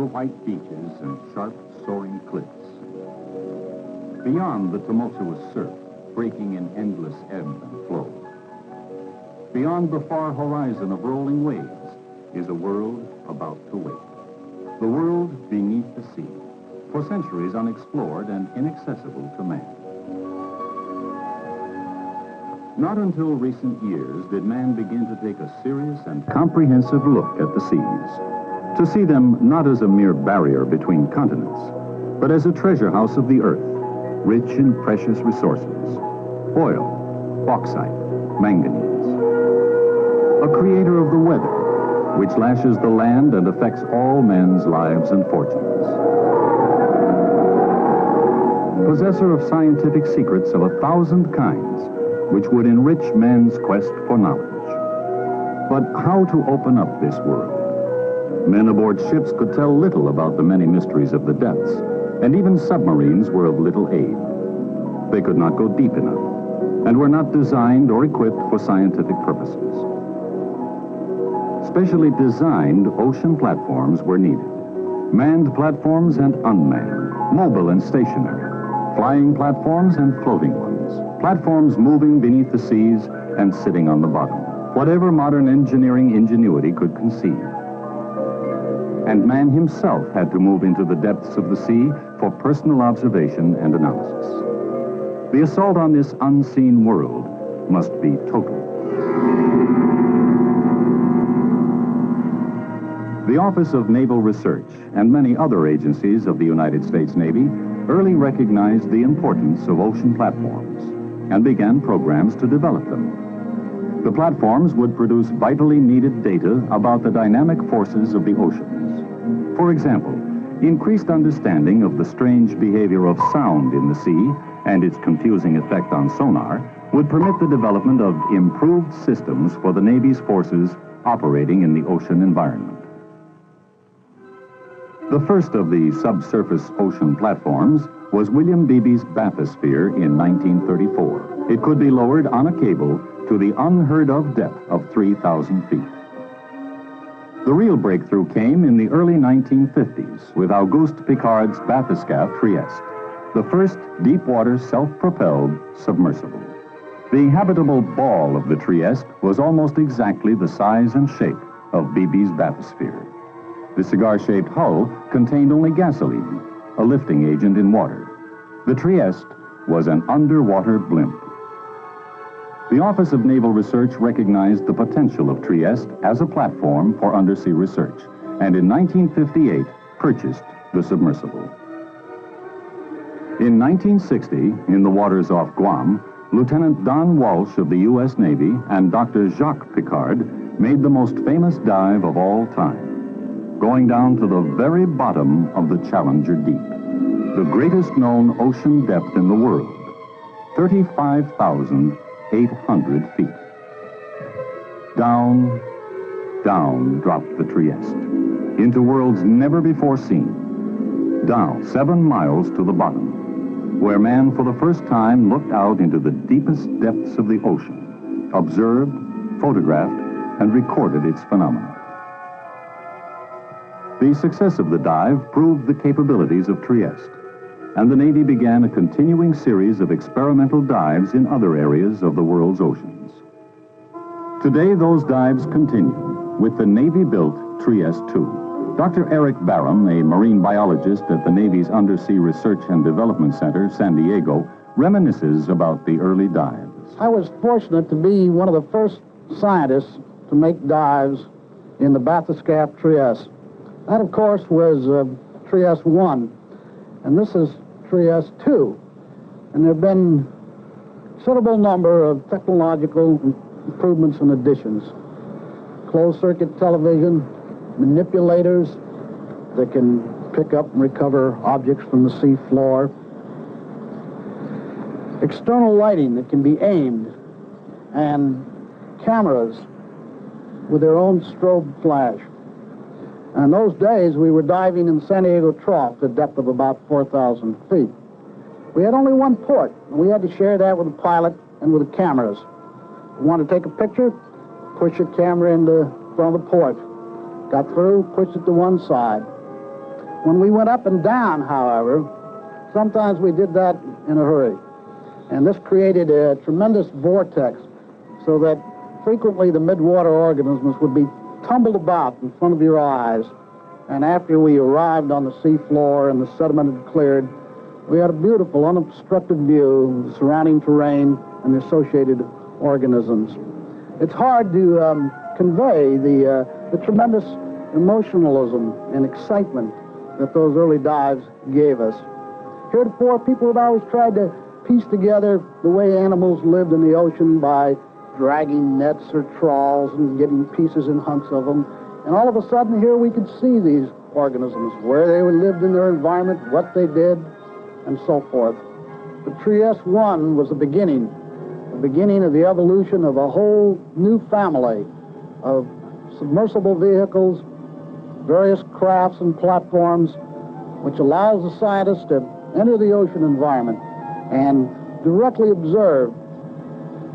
silver-white beaches and sharp, soaring cliffs. Beyond the tumultuous surf, breaking in endless ebb and flow. Beyond the far horizon of rolling waves is a world about to wake. The world beneath the sea, for centuries unexplored and inaccessible to man. Not until recent years did man begin to take a serious and comprehensive look at the seas, to see them not as a mere barrier between continents, but as a treasure house of the earth, rich in precious resources, oil, bauxite, manganese. A creator of the weather, which lashes the land and affects all men's lives and fortunes. Possessor of scientific secrets of 1,000 kinds, which would enrich man's quest for knowledge. But how to open up this world? Men aboard ships could tell little about the many mysteries of the depths, and even submarines were of little aid. They could not go deep enough, and were not designed or equipped for scientific purposes. Specially designed ocean platforms were needed. Manned platforms and unmanned, mobile and stationary, flying platforms and floating ones. Platforms moving beneath the seas and sitting on the bottom. Whatever modern engineering ingenuity could conceive. And man himself had to move into the depths of the sea for personal observation and analysis. The assault on this unseen world must be total. The Office of Naval Research and many other agencies of the United States Navy early recognized the importance of ocean platforms and began programs to develop them. The platforms would produce vitally needed data about the dynamic forces of the oceans. For example, increased understanding of the strange behavior of sound in the sea and its confusing effect on sonar would permit the development of improved systems for the Navy's forces operating in the ocean environment. The first of the subsurface ocean platforms was William Beebe's Bathysphere in 1934. It could be lowered on a cable to the unheard-of depth of 3,000 feet. The real breakthrough came in the early 1950s with Auguste Piccard's bathyscaphe Trieste, the first deep-water self-propelled submersible. The habitable ball of the Trieste was almost exactly the size and shape of Beebe's Bathysphere. The cigar-shaped hull contained only gasoline, a lifting agent in water. The Trieste was an underwater blimp. The Office of Naval Research recognized the potential of Trieste as a platform for undersea research, and in 1958 purchased the submersible. In 1960, in the waters off Guam, Lieutenant Don Walsh of the U.S. Navy and Dr. Jacques Piccard made the most famous dive of all time, going down to the very bottom of the Challenger Deep, the greatest known ocean depth in the world, 35,800 feet. Down, down dropped the Trieste, into worlds never before seen, down 7 miles to the bottom, where man for the first time looked out into the deepest depths of the ocean, observed, photographed, and recorded its phenomena. The success of the dive proved the capabilities of Trieste, and the Navy began a continuing series of experimental dives in other areas of the world's oceans. Today, those dives continue with the Navy-built Trieste II. Dr. Eric Barham, a marine biologist at the Navy's Undersea Research and Development Center, San Diego, reminisces about the early dives. I was fortunate to be one of the first scientists to make dives in the bathyscaphe Trieste. That, of course, was Trieste I, and this is Trieste II. And there have been a considerable number of technological improvements and additions. Closed-circuit television, manipulators that can pick up and recover objects from the sea floor, external lighting that can be aimed, and cameras with their own strobe flash. And in those days, we were diving in San Diego Trough at a depth of about 4,000 feet. We had only one port. We had to share that with the pilot and with the cameras. You want to take a picture? Push your camera into front of the port. Got through, pushed it to one side. When we went up and down, however, sometimes we did that in a hurry. And this created a tremendous vortex so that frequently the midwater organisms would be tumbled about in front of your eyes. And after we arrived on the seafloor and the sediment had cleared, we had a beautiful, unobstructed view of the surrounding terrain and the associated organisms. It's hard to convey the tremendous emotionalism and excitement that those early dives gave us. Heretofore, people had always tried to piece together the way animals lived in the ocean by dragging nets or trawls and getting pieces and hunks of them. And all of a sudden, here we could see these organisms, where they lived in their environment, what they did, and so forth. But Tree S1 was the beginning of the evolution of a whole new family of submersible vehicles, various crafts and platforms, which allows the scientists to enter the ocean environment and directly observe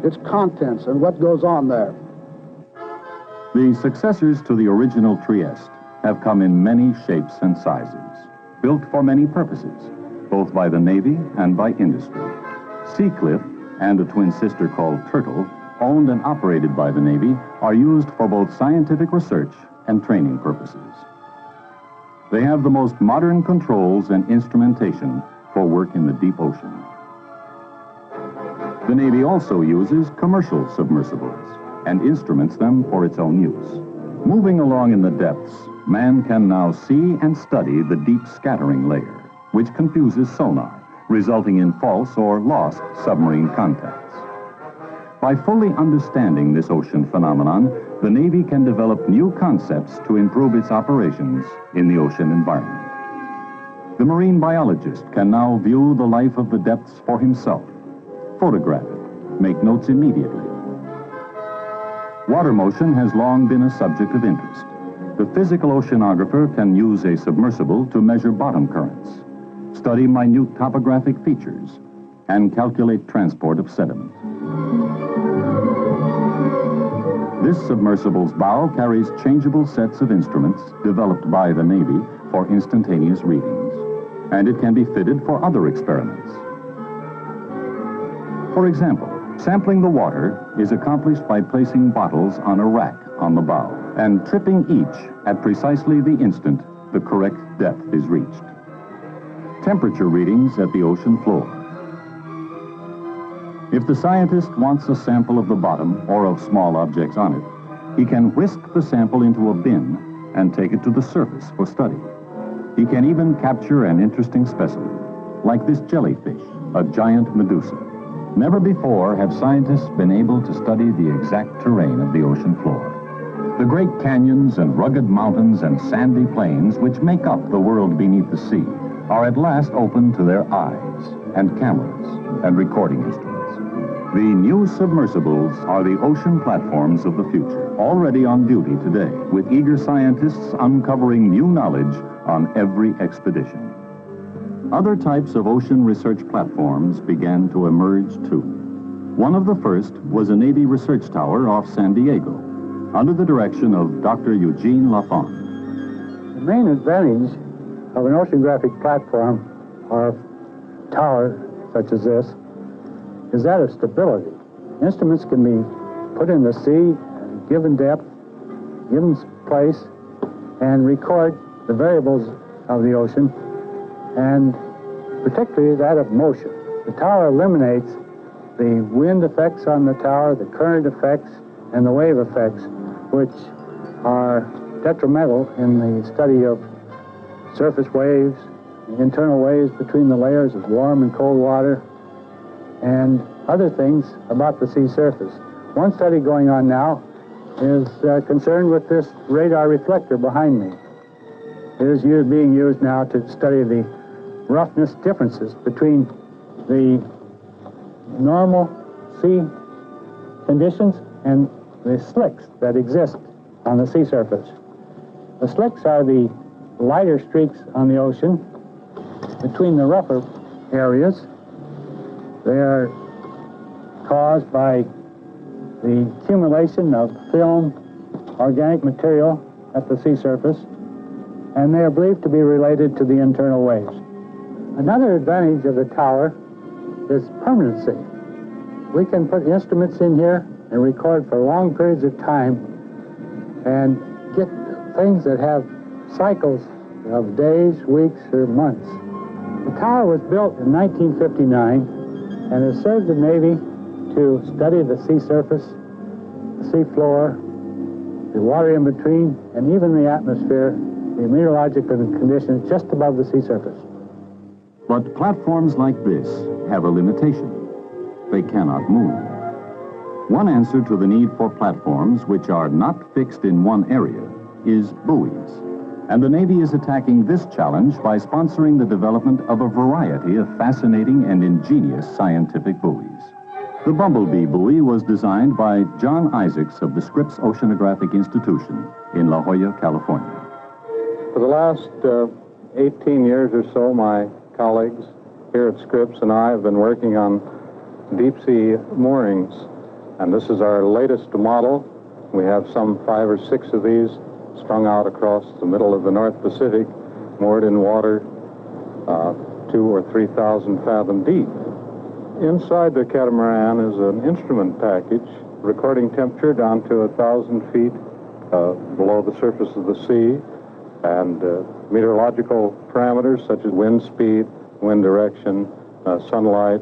its contents and what goes on there. The successors to the original Trieste have come in many shapes and sizes, built for many purposes, both by the Navy and by industry. Seacliff and a twin sister called Turtle, owned and operated by the Navy, are used for both scientific research and training purposes. They have the most modern controls and instrumentation for work in the deep ocean. The Navy also uses commercial submersibles and instruments them for its own use. Moving along in the depths, man can now see and study the deep scattering layer, which confuses sonar, resulting in false or lost submarine contacts. By fully understanding this ocean phenomenon, the Navy can develop new concepts to improve its operations in the ocean environment. The marine biologist can now view the life of the depths for himself, photograph it, make notes immediately. Water motion has long been a subject of interest. The physical oceanographer can use a submersible to measure bottom currents, study minute topographic features, and calculate transport of sediment. This submersible's bow carries changeable sets of instruments developed by the Navy for instantaneous readings, and it can be fitted for other experiments. For example, sampling the water is accomplished by placing bottles on a rack on the bow and tripping each at precisely the instant the correct depth is reached. Temperature readings at the ocean floor. If the scientist wants a sample of the bottom or of small objects on it, he can whisk the sample into a bin and take it to the surface for study. He can even capture an interesting specimen, like this jellyfish, a giant medusa. Never before have scientists been able to study the exact terrain of the ocean floor. The great canyons and rugged mountains and sandy plains which make up the world beneath the sea are at last open to their eyes and cameras and recording instruments. The new submersibles are the ocean platforms of the future, already on duty today, with eager scientists uncovering new knowledge on every expedition. Other types of ocean research platforms began to emerge too. One of the first was a Navy research tower off San Diego, under the direction of Dr. Eugene Lafon. The main advantage of an oceanographic platform or tower such as this is that of stability. Instruments can be put in the sea, given depth, given place, and record the variables of the ocean, and particularly that of motion. The tower eliminates the wind effects on the tower, the current effects, and the wave effects, which are detrimental in the study of surface waves, internal waves between the layers of warm and cold water, and other things about the sea surface. One study going on now is concerned with this radar reflector behind me. It is being used now to study the roughness differences between the normal sea conditions and the slicks that exist on the sea surface. The slicks are the lighter streaks on the ocean between the rougher areas. They are caused by the accumulation of film, organic material at the sea surface. and they are believed to be related to the internal waves. Another advantage of the tower is permanency. We can put instruments in here and record for long periods of time and get things that have cycles of days, weeks, or months. The tower was built in 1959 and has served the Navy to study the sea surface, the sea floor, the water in between, and even the atmosphere, the meteorological conditions just above the sea surface. But platforms like this have a limitation. They cannot move. One answer to the need for platforms which are not fixed in one area is buoys. And the Navy is attacking this challenge by sponsoring the development of a variety of fascinating and ingenious scientific buoys. The Bumblebee buoy was designed by John Isaacs of the Scripps Oceanographic Institution in La Jolla, California. For the last 18 years or so, my colleagues here at Scripps and I have been working on deep-sea moorings, and this is our latest model. We have some 5 or 6 of these strung out across the middle of the North Pacific, moored in water 2,000 or 3,000 fathom deep. Inside the catamaran is an instrument package recording temperature down to 1,000 feet below the surface of the sea, and meteorological parameters such as wind speed, wind direction, sunlight,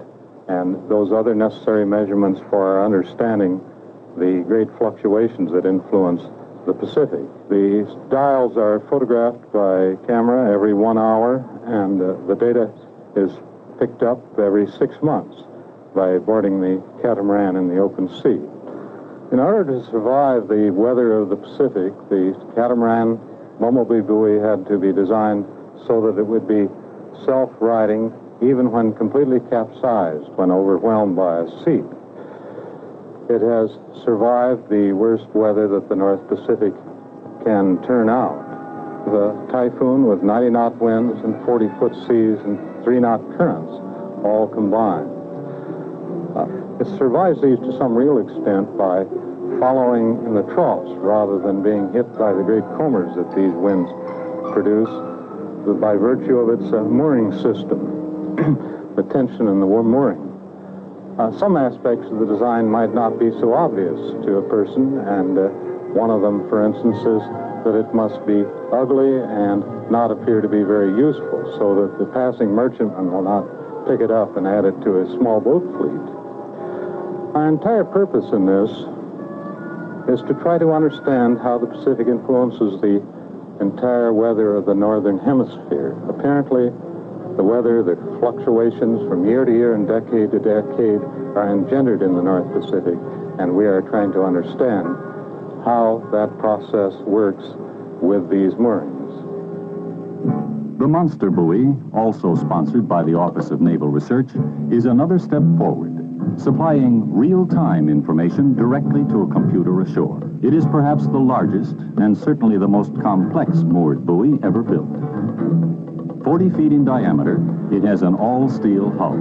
and those other necessary measurements for our understanding the great fluctuations that influence the Pacific. The dials are photographed by camera every 1 hour, and the data is picked up every 6 months by boarding the catamaran in the open sea. In order to survive the weather of the Pacific, the catamaran Bumblebee buoy had to be designed so that it would be self-riding even when completely capsized, when overwhelmed by a sea. It has survived the worst weather that the North Pacific can turn out. The typhoon with 90-knot winds and 40-foot seas and 3-knot currents all combined. It survives these to some real extent by following in the troughs rather than being hit by the great combers that these winds produce by virtue of its mooring system, the tension in the mooring. Some aspects of the design might not be so obvious to a person, and one of them, for instance, is that it must be ugly and not appear to be very useful, so that the passing merchantman will not pick it up and add it to his small boat fleet. Our entire purpose in this is to try to understand how the Pacific influences the entire weather of the northern hemisphere. Apparently, the weather, the fluctuations from year to year and decade to decade are engendered in the North Pacific, and we are trying to understand how that process works with these moorings. The Monster buoy, also sponsored by the Office of Naval Research, is another step forward, supplying real-time information directly to a computer ashore. It is perhaps the largest and certainly the most complex moored buoy ever built. 40 feet in diameter, it has an all-steel hull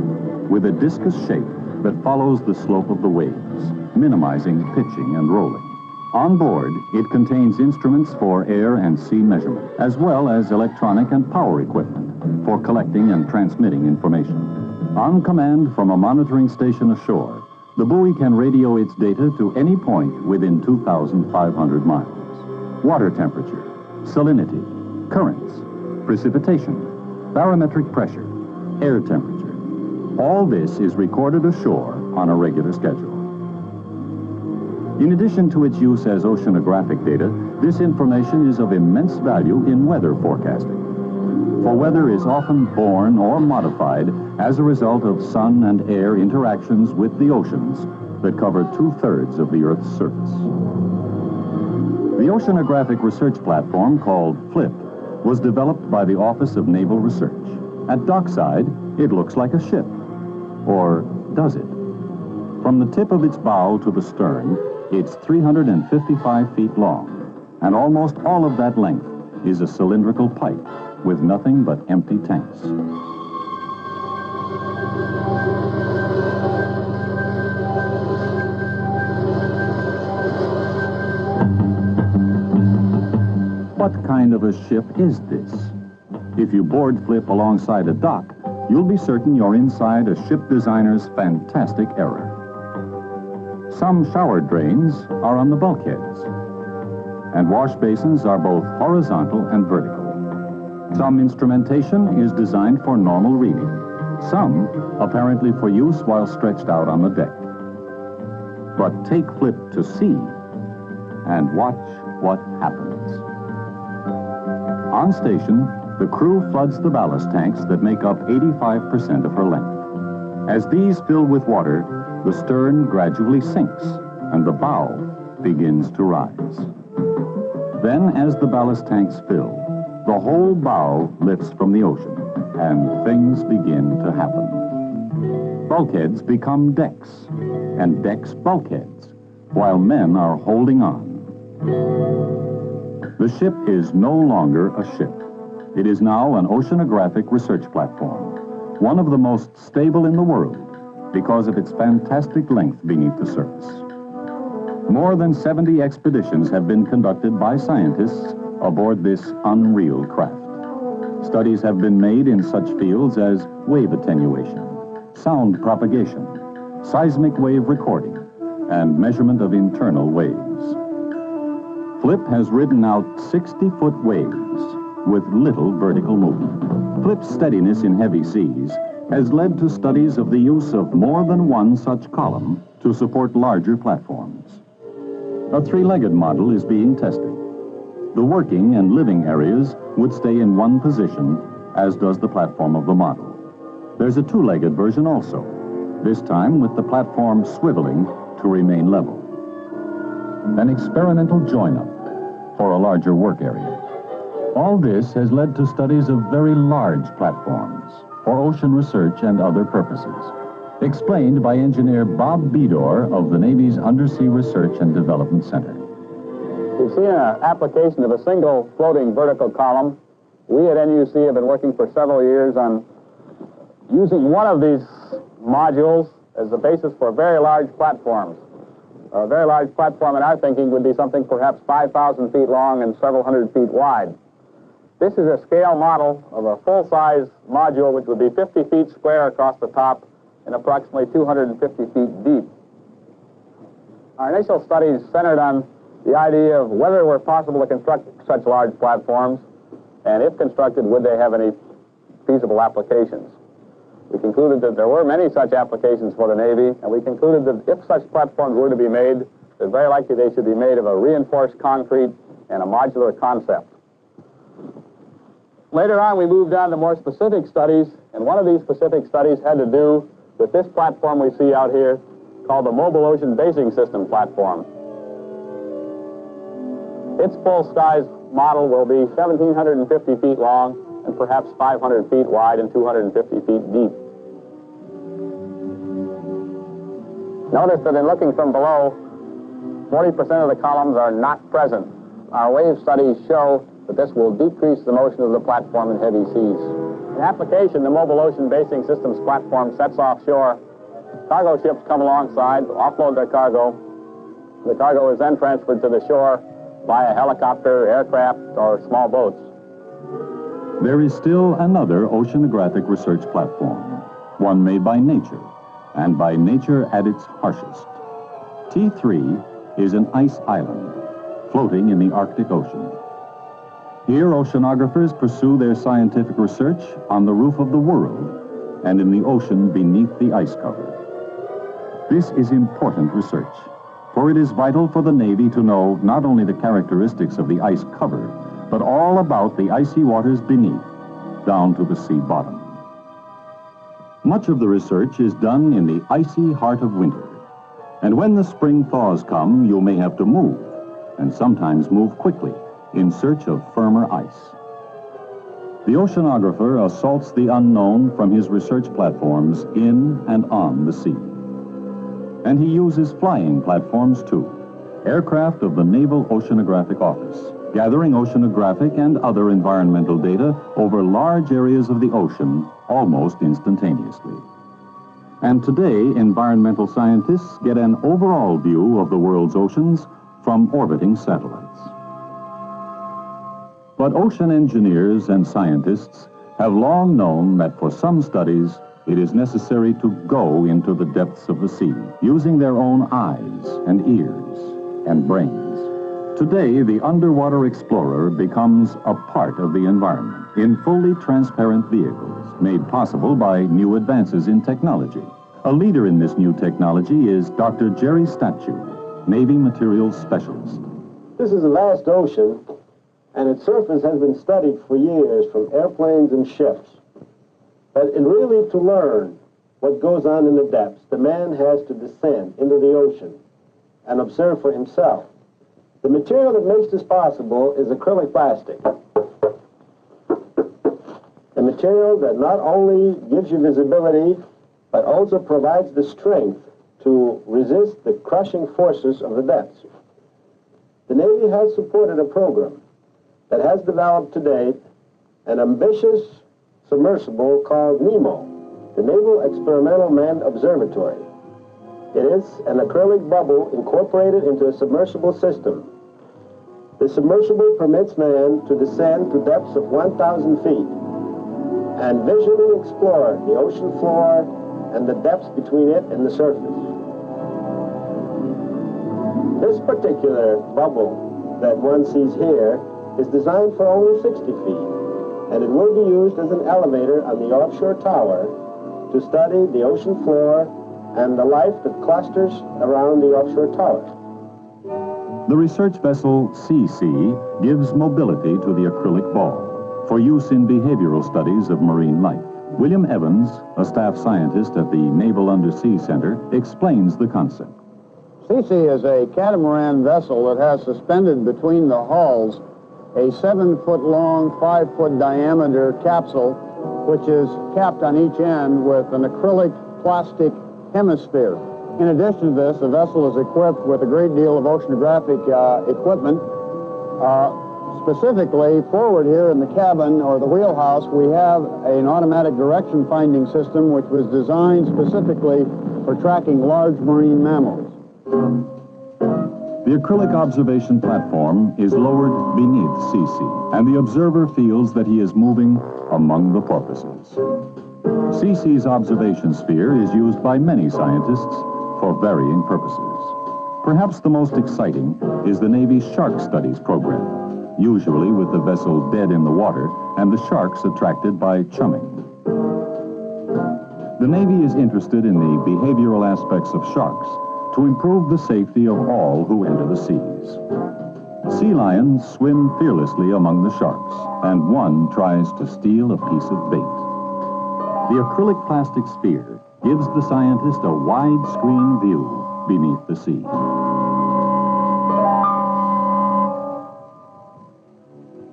with a discus shape that follows the slope of the waves, minimizing pitching and rolling. On board, it contains instruments for air and sea measurement, as well as electronic and power equipment for collecting and transmitting information. On command from a monitoring station ashore, the buoy can radio its data to any point within 2,500 miles. Water temperature, salinity, currents, precipitation, barometric pressure, air temperature. All this is recorded ashore on a regular schedule. In addition to its use as oceanographic data, this information is of immense value in weather forecasting. For weather is often born or modified as a result of sun and air interactions with the oceans that cover 2/3 of the Earth's surface. The oceanographic research platform called FLIP was developed by the Office of Naval Research. At dockside, it looks like a ship. Or does it? From the tip of its bow to the stern, it's 355 feet long, and almost all of that length is a cylindrical pipe with nothing but empty tanks. What kind of a ship is this? If you board flip alongside a dock, you'll be certain you're inside a ship designer's fantastic error. Some shower drains are on the bulkheads, and wash basins are both horizontal and vertical. Some instrumentation is designed for normal reading, some apparently for use while stretched out on the deck. But take flip to sea and watch what happens. On station, the crew floods the ballast tanks that make up 85% of her length. As these fill with water, the stern gradually sinks and the bow begins to rise. Then, as the ballast tanks fill, the whole bow lifts from the ocean and things begin to happen. Bulkheads become decks, and decks bulkheads, while men are holding on. The ship is no longer a ship. It is now an oceanographic research platform, one of the most stable in the world because of its fantastic length beneath the surface. More than 70 expeditions have been conducted by scientists aboard this unreal craft. Studies have been made in such fields as wave attenuation, sound propagation, seismic wave recording, and measurement of internal waves. Flip has ridden out 60-foot waves with little vertical movement. Flip's steadiness in heavy seas has led to studies of the use of more than one such column to support larger platforms. A three-legged model is being tested. The working and living areas would stay in one position, as does the platform of the model. There's a two-legged version also, this time with the platform swiveling to remain level. An experimental join-up for a larger work area. All this has led to studies of very large platforms for ocean research and other purposes. Explained by engineer Bob Bedore of the Navy's Undersea Research and Development Center. We've seen an application of a single floating vertical column. We at NUC have been working for several years on using one of these modules as the basis for very large platforms. A very large platform in our thinking would be something perhaps 5,000 feet long and several hundred feet wide. This is a scale model of a full-size module which would be 50 feet square across the top and approximately 250 feet deep. Our initial studies centered on the idea of whether it were possible to construct such large platforms, and if constructed, would they have any feasible applications. We concluded that there were many such applications for the Navy, and we concluded that if such platforms were to be made, it's very likely they should be made of a reinforced concrete and a modular concept. Later on, we moved on to more specific studies, and one of these specific studies had to do with this platform we see out here called the Mobile Ocean Basing System platform. Its full-size model will be 1,750 feet long and perhaps 500 feet wide and 250 feet deep. Notice that in looking from below, 40% of the columns are not present. Our wave studies show that this will decrease the motion of the platform in heavy seas. In application, the Mobile Ocean Basing Systems platform sets offshore. Cargo ships come alongside, offload their cargo. The cargo is then transferred to the shore by a helicopter, aircraft, or small boats. There is still another oceanographic research platform, one made by nature, and by nature at its harshest. T3 is an ice island floating in the Arctic Ocean. Here, oceanographers pursue their scientific research on the roof of the world and in the ocean beneath the ice cover. This is important research, for it is vital for the Navy to know not only the characteristics of the ice cover, but all about the icy waters beneath, down to the sea bottom. Much of the research is done in the icy heart of winter, and when the spring thaws come, you may have to move, and sometimes move quickly, in search of firmer ice. The oceanographer assaults the unknown from his research platforms in and on the sea. And he uses flying platforms too, aircraft of the Naval Oceanographic Office, gathering oceanographic and other environmental data over large areas of the ocean almost instantaneously. And today, environmental scientists get an overall view of the world's oceans from orbiting satellites. But ocean engineers and scientists have long known that for some studies, it is necessary to go into the depths of the sea, using their own eyes and ears and brains. Today, the underwater explorer becomes a part of the environment in fully transparent vehicles, made possible by new advances in technology. A leader in this new technology is Dr. Jerry Statue, Navy Materials Specialist. This is a vast ocean, and its surface has been studied for years from airplanes and ships. But in really to learn what goes on in the depths, the man has to descend into the ocean and observe for himself. The material that makes this possible is acrylic plastic. A material that not only gives you visibility, but also provides the strength to resist the crushing forces of the depths. The Navy has supported a program that has developed to date an ambitious submersible called NEMO, the Naval Experimental Manned Observatory. It is an acrylic bubble incorporated into a submersible system. The submersible permits man to descend to depths of 1,000 feet and visually explore the ocean floor and the depths between it and the surface. This particular bubble that one sees here is designed for only 60 feet, and it will be used as an elevator on the offshore tower to study the ocean floor and the life that clusters around the offshore tower. The research vessel CC gives mobility to the acrylic ball for use in behavioral studies of marine life. William Evans, a staff scientist at the Naval Undersea Center, explains the concept. CC is a catamaran vessel that has suspended between the hulls a 7-foot-long, 5-foot diameter capsule, which is capped on each end with an acrylic plastic hemisphere. In addition to this, the vessel is equipped with a great deal of oceanographic equipment. Specifically, forward here in the cabin, or the wheelhouse, we have an automatic direction finding system which was designed specifically for tracking large marine mammals. The acrylic observation platform is lowered beneath CC, and the observer feels that he is moving among the porpoises. CC's observation sphere is used by many scientists for varying purposes. Perhaps the most exciting is the Navy's Shark Studies program, usually with the vessel dead in the water and the sharks attracted by chumming. The Navy is interested in the behavioral aspects of sharks to improve the safety of all who enter the seas. Sea lions swim fearlessly among the sharks, and one tries to steal a piece of bait. The acrylic plastic sphere gives the scientist a widescreen view beneath the sea.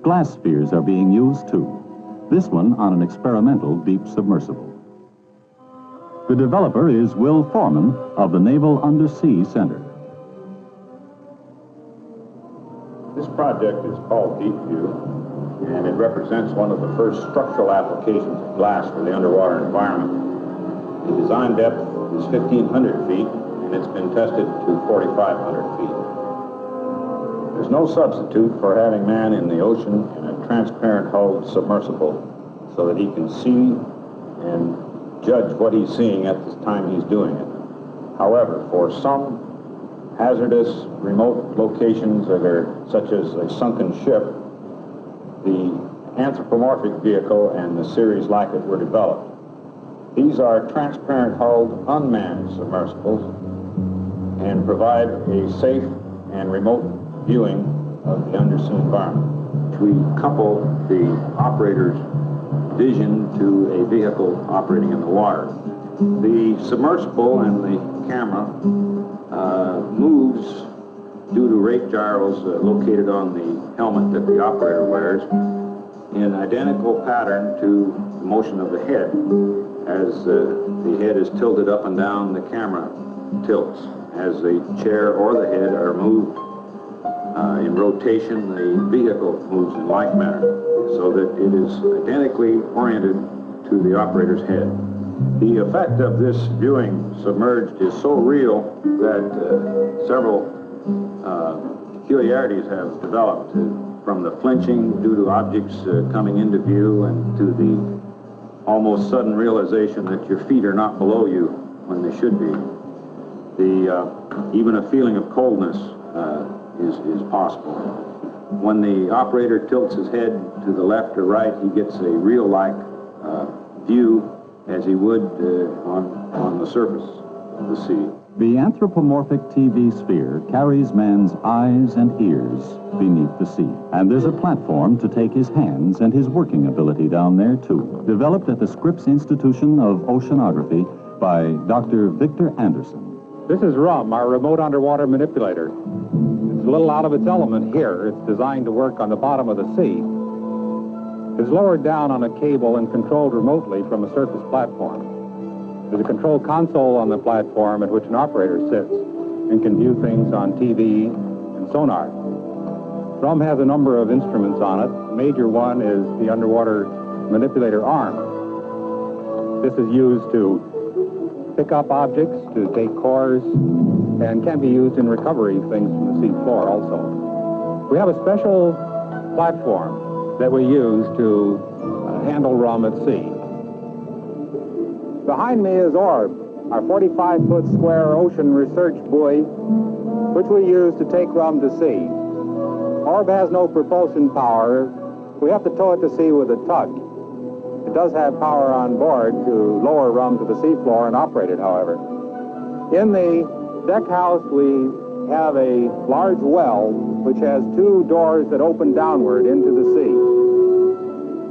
Glass spheres are being used too, this one on an experimental deep submersible. The developer is Will Foreman of the Naval Undersea Center. This project is called Deep View, and it represents one of the first structural applications of glass for the underwater environment. The design depth is 1,500 feet, and it's been tested to 4,500 feet. There's no substitute for having man in the ocean in a transparent hulled submersible so that he can see and judge what he's seeing at the time he's doing it. However, for some hazardous remote locations that are such as a sunken ship, the anthropomorphic vehicle and the series like it were developed. These are transparent hulled unmanned submersibles and provide a safe and remote viewing of the undersea environment. We couple the operator's vision to a vehicle operating in the water. The submersible and the camera moves due to rate gyros located on the helmet that the operator wears in identical pattern to the motion of the head. As the head is tilted up and down, the camera tilts. As the chair or the head are moved in rotation, the vehicle moves in like manner, so that it is identically oriented to the operator's head. The effect of this viewing submerged is so real that several peculiarities have developed. from the flinching due to objects coming into view and to the almost sudden realization that your feet are not below you when they should be. Even a feeling of coldness is possible. When the operator tilts his head to the left or right, he gets a real-like view as he would on the surface of the sea. The anthropomorphic TV sphere carries man's eyes and ears beneath the sea. And there's a platform to take his hands and his working ability down there, too. Developed at the Scripps Institution of Oceanography by Dr. Victor Anderson. This is RUM, our remote underwater manipulator. It's a little out of its element here. It's designed to work on the bottom of the sea. It's lowered down on a cable and controlled remotely from a surface platform. There's a control console on the platform at which an operator sits and can view things on TV and sonar. RUM has a number of instruments on it. The major one is the underwater manipulator arm. This is used to pick up objects, to take cores, and can be used in recovery of things from the sea floor also. We have a special platform that we use to handle RUM at sea. Behind me is Orb, our 45-foot square ocean research buoy, which we use to take RUM to sea. Orb has no propulsion power. We have to tow it to sea with a tug. It does have power on board to lower RUM to the seafloor and operate it, however. In the deck house, we have a large well, which has two doors that open downward into the sea.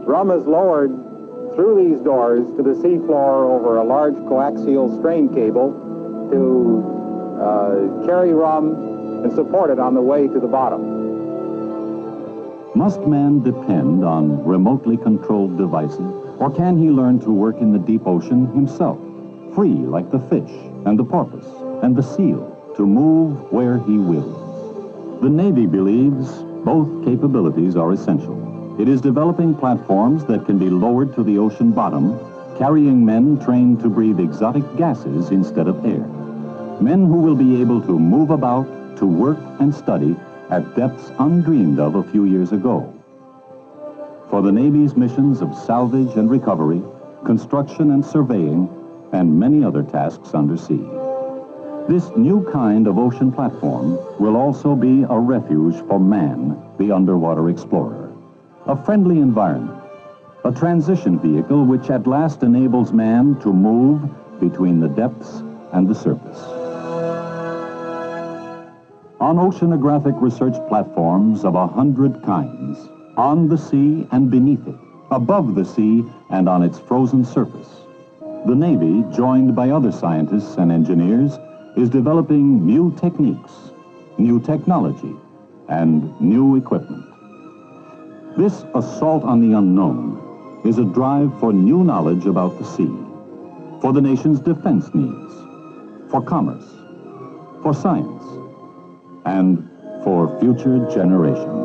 RUM is lowered through these doors to the seafloor over a large coaxial strain cable to carry RUM and support it on the way to the bottom. Must man depend on remotely controlled devices, or can he learn to work in the deep ocean himself, free like the fish and the porpoise and the seal, to move where he wills? The Navy believes both capabilities are essential. It is developing platforms that can be lowered to the ocean bottom, carrying men trained to breathe exotic gases instead of air. Men who will be able to move about, to work and study at depths undreamed of a few years ago. For the Navy's missions of salvage and recovery, construction and surveying, and many other tasks undersea. This new kind of ocean platform will also be a refuge for man, the underwater explorer. A friendly environment, a transition vehicle which at last enables man to move between the depths and the surface. On oceanographic research platforms of 100 kinds, on the sea and beneath it, above the sea and on its frozen surface, the Navy, joined by other scientists and engineers, is developing new techniques, new technology, and new equipment. This assault on the unknown is a drive for new knowledge about the sea, for the nation's defense needs, for commerce, for science, and for future generations.